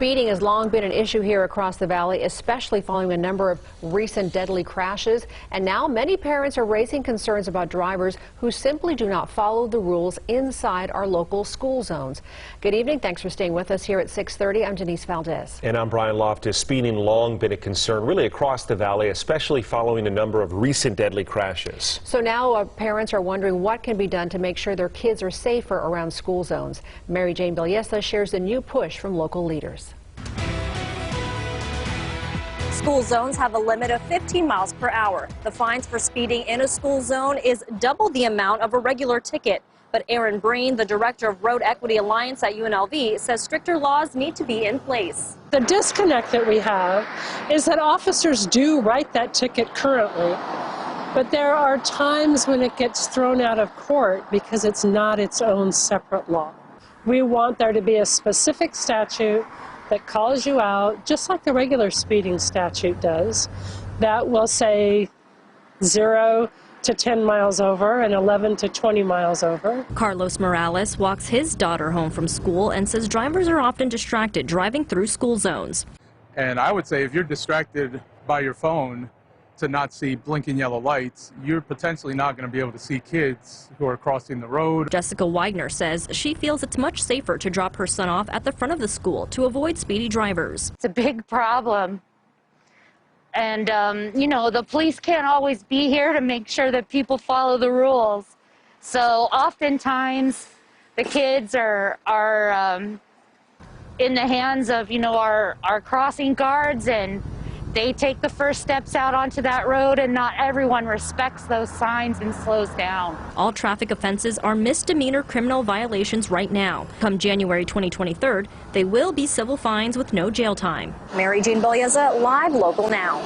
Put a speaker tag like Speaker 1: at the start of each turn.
Speaker 1: Speeding has long been an issue here across the valley, especially following a number of recent deadly crashes. And now many parents are raising concerns about drivers who simply do not follow the rules inside our local school zones. Good evening. Thanks for staying with us here at 6:30. I'm Denise Valdez.
Speaker 2: And I'm Brian Loftus. Speeding long been a concern really across the valley, especially following a number of recent deadly crashes.
Speaker 1: So now parents are wondering what can be done to make sure their kids are safer around school zones. Mary Jane Bielsa shares the new push from local leaders.
Speaker 3: School zones have a limit of 15 miles per hour. The fines for speeding in a school zone is double the amount of a regular ticket. But Aaron Breen, the director of Road Equity Alliance at UNLV, says stricter laws need to be in place.
Speaker 4: The disconnect that we have is that officers do write that ticket currently, but there are times when it gets thrown out of court because it's not its own separate law. We want there to be a specific statute that calls you out, just like the regular speeding statute does, that will say 0 to 10 miles over and 11 to 20 miles over.
Speaker 3: Carlos Morales walks his daughter home from school and says drivers are often distracted driving through school zones.
Speaker 5: And I would say if you're distracted by your phone to not see blinking yellow lights, you're potentially not going to be able to see kids who are crossing the road. Jessica Widener says she feels it's much safer to drop her son off at the front of the school to avoid speedy drivers.
Speaker 6: It's a big problem. And, you know, the police can't always be here to make sure that people follow the rules. So oftentimes the kids are in the hands of, you know, our crossing guards, and they take the first steps out onto that road, and not everyone respects those signs and slows down.
Speaker 3: All traffic offenses are misdemeanor criminal violations right now. Come January 2023, they will be civil fines with no jail time. Mary Jane Bielsa, Live Local Now.